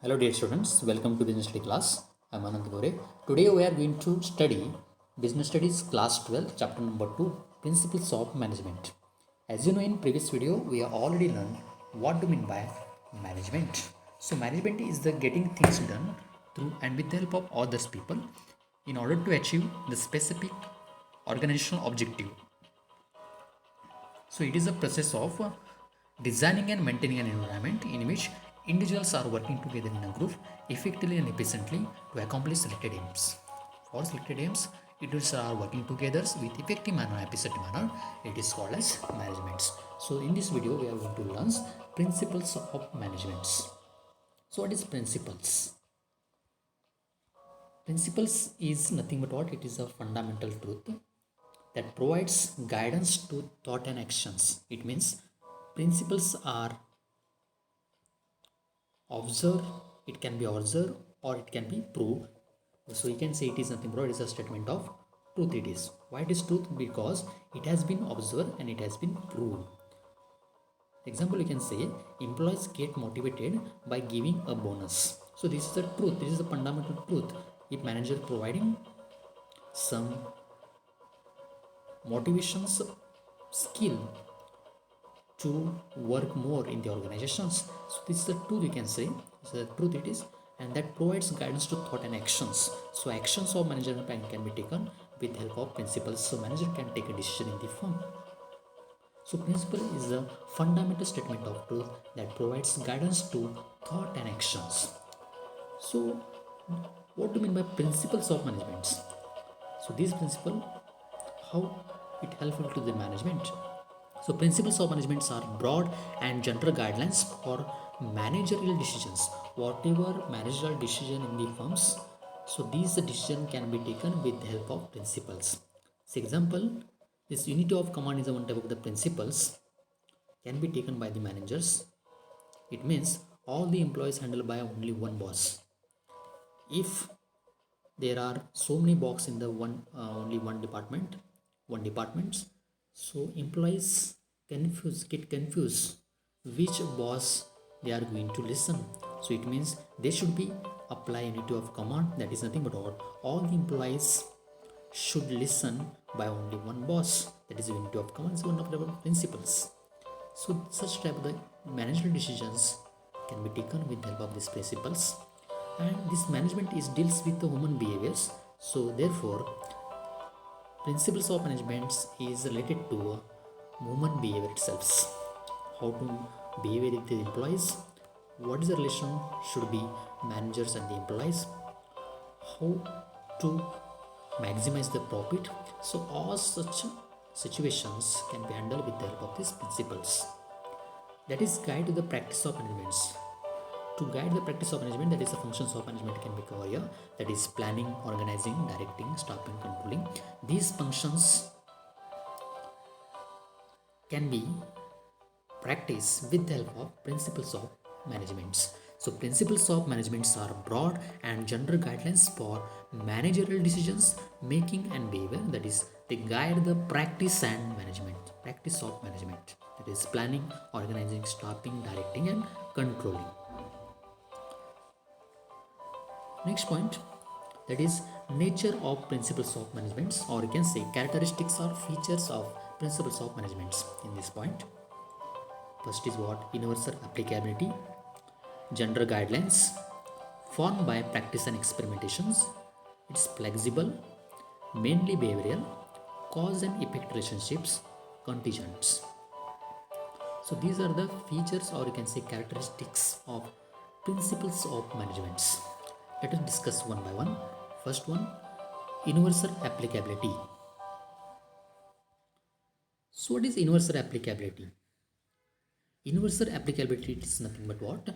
Hello dear students, welcome to Business Study class. I am Anand Gore. Today we are going to study Business Studies class 12 chapter number 2 Principles of Management. As you know, in previous video we have already learned what to mean by management. So management is the getting things done through and with the help of others people in order to achieve the specific organizational objective. So it is a process of designing and maintaining an environment in which individuals are working together in a group effectively and efficiently to accomplish selected aims. For selected aims, individuals are working together with effective manner, efficient manner. It is called as management. So in this video, we are going to learn principles of management. So what is principles? Principles is nothing but what? It is a fundamental truth that provides guidance to thought and actions. It means principles are observed, it can be observed or it can be proved. So you can say it is nothing but it is a statement of truth. It is. Why it is truth? Because it has been observed and it has been proved. Example, you can say employees get motivated by giving a bonus. So this is the truth. This is the fundamental truth. If manager providing some motivations skill to work more in the organizations. So this is the truth you can say. This is the truth it is, and that provides guidance to thought and actions. So actions of management plan can be taken with help of principles. So manager can take a decision in the firm. So principle is a fundamental statement of truth that provides guidance to thought and actions. So what do you mean by principles of management? So these principle, how it helpful to the management? So principles of management are broad and general guidelines for managerial decisions. Whatever managerial decision in the firms, so these decision can be taken with the help of principles. For example, this unity of command is one type of the principles can be taken by the managers. It means all the employees handled by only one boss. If there are so many boxes in the only one departments, so employees get confused which boss they are going to listen. So it means they should be apply unity of command, that is nothing but all the employees should listen by only one boss, that is unity of command is one of the principles. So such type of the managerial decisions can be taken with the help of these principles, and this management is deals with the human behaviors. So therefore principles of management is related to human behavior itself. How to behave with the employees, what is the relation should be managers and the employees, how to maximize the profit. So all such situations can be handled with the help of these principles. That is guide to the practice of management. To guide the practice of management, that is the functions of management can be covered here. That is planning, organizing, directing, stopping, controlling. These functions can be practiced with the help of principles of management. So principles of management are broad and general guidelines for managerial decisions making and behavior. That is, they guide the practice and management. Practice of management. That is planning, organizing, stopping, directing, and controlling. Next point, that is nature of principles of management, or you can say characteristics or features of principles of management. In this point, first is what? Universal applicability, general guidelines formed by practice and experimentations. It's flexible, mainly behavioral, cause and effect relationships, contingents. So these are the features, or you can say characteristics of principles of management. Let us discuss one by one. First one, universal applicability. So what is universal applicability? Universal applicability is nothing but what?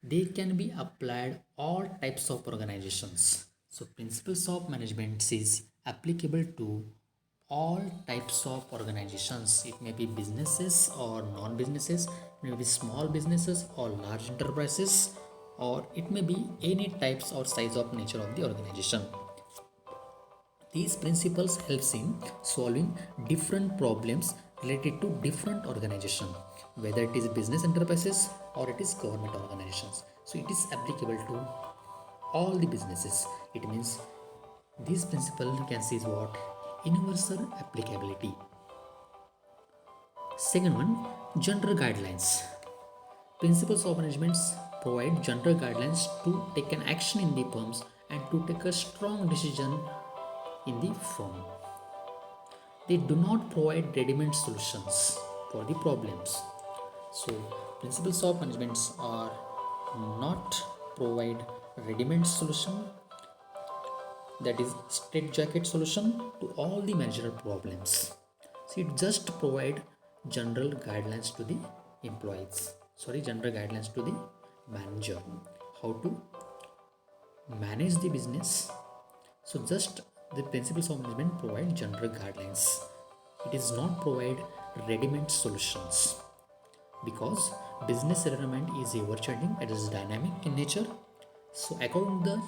They can be applied all types of organizations. So principles of management is applicable to all types of organizations. It may be businesses or non-businesses, it may be small businesses or large enterprises, or it may be any types or size of nature of the organization. These principles helps in solving different problems related to different organization, whether it is business enterprises or it is government organizations. So it is applicable to all the businesses. It means this principle you can see is what? Universal applicability. Second one, general guidelines. Principles of management provide general guidelines to take an action in the firms and to take a strong decision in the firm. They do not provide ready-made solutions for the problems. So principles of management are not provide ready-made solution, that is straitjacket solution to all the managerial problems. So it just provide general guidelines to the employees. General guidelines to the manager how to manage the business. So just the principles of management provide general guidelines. It is not provide ready-made solutions because business environment is ever changing. It is dynamic in nature. So according to the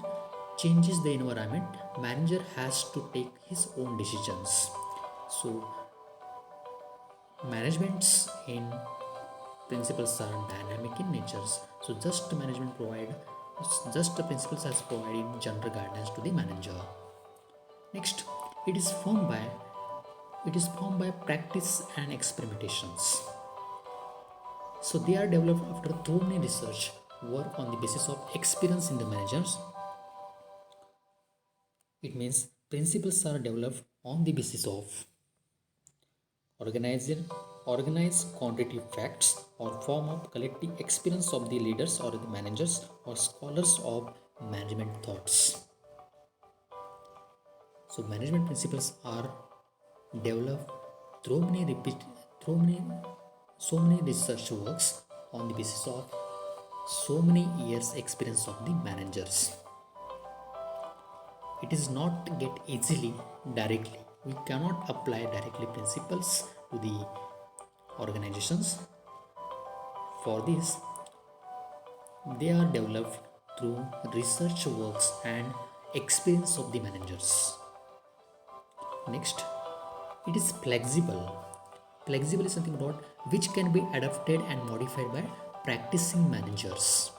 changes the environment, manager has to take his own decisions. So managements in principles are dynamic in nature. So just management provide just the principles as providing general guidelines to the manager. Next, it is formed by practice and experimentations. So they are developed after thorough research work on the basis of experience in the managers. It means principles are developed on the basis of organized quantitative facts or form of collective experience of the leaders or the managers or scholars of management thoughts. So management principles are developed through so many research works on the basis of so many years experience of the managers. It is not get easily directly. We cannot apply directly principles to the organizations. For this, they are developed through research works and experience of the managers. Next, it is flexible. Flexible is something about which can be adapted and modified by practicing managers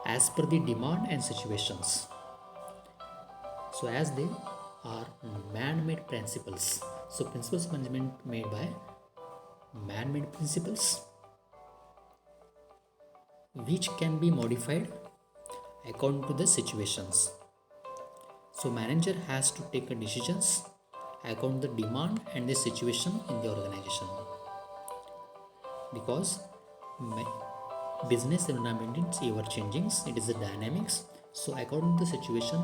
as per the demand and situations. So as they are man-made principles. So principles of management made by man-made principles which can be modified according to the situations. So manager has to take decisions according to the demand and the situation in the organization. Because business environment is ever changing, it is a dynamics. So according to the situation,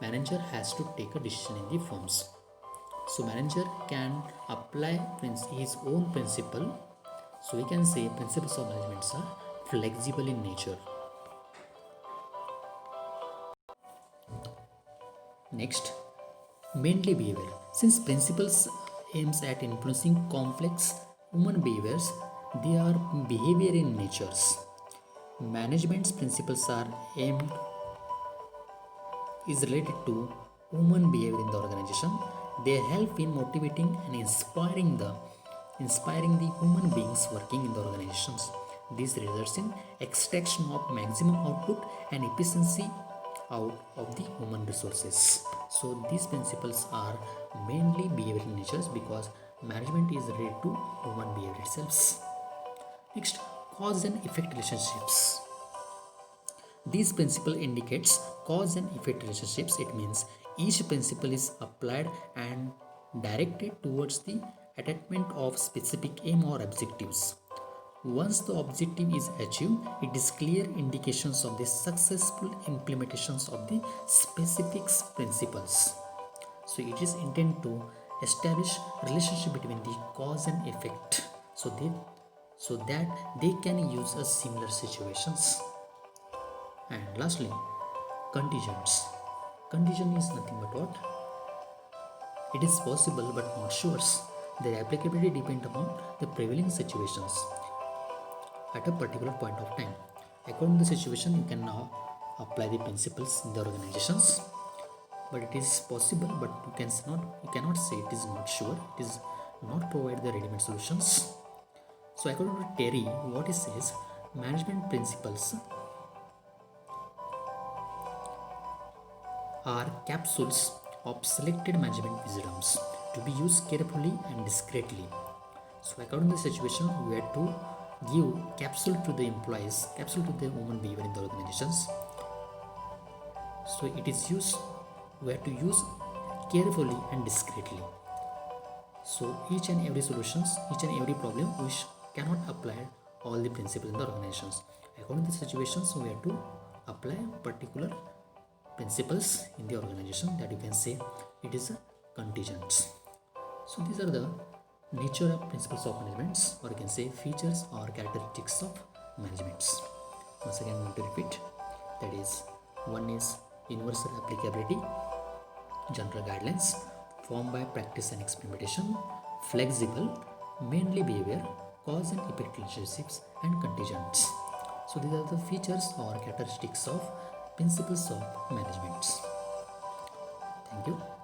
manager has to take a decision in the firms. So manager can apply his own principle. So we can say principles of management are flexible in nature. Next, mainly behavior. Since principles aims at influencing complex human behaviors, they are behavior in natures. Management's principles are aimed is related to human behavior in the organization. They help in motivating and inspiring the human beings working in the organizations. This results in extraction of maximum output and efficiency out of the human resources. So these principles are mainly behavior in nature because management is related to human behavior itself. Next, cause and effect relationships. This principle indicates cause and effect relationships. It means each principle is applied and directed towards the attainment of specific aim or objectives. Once the objective is achieved, it is clear indications of the successful implementations of the specific principles. So it is intended to establish relationship between the cause and effect, so that they can use a similar situations. And lastly, contingents. Contingent is nothing but what? It is possible but not sure. Their applicability depends upon the prevailing situations at a particular point of time. According to the situation, you can now apply the principles in the organizations. but it is possible, but you cannot say it is not sure, it is not provide the ready-made solutions. So according to Terry, what he says, management principles are capsules of selected management wisdoms to be used carefully and discreetly. So according to the situation, we have to give capsule to the employees, capsule to the human behavior in the organizations. So it is used, we have to use carefully and discreetly. So each and every solutions, each and every problem, which cannot apply all the principles in the organizations. According to the situations, we have to apply particular principles in the organization, that you can say it is a contingent. So these are the nature of principles of management, or you can say features or characteristics of managements. Once again, I'm going to repeat, that is, one is universal applicability, general guidelines formed by practice and experimentation, flexible, mainly behavior, cause and effect relationships, and contingents. So these are the features or characteristics of principles of management. Thank you.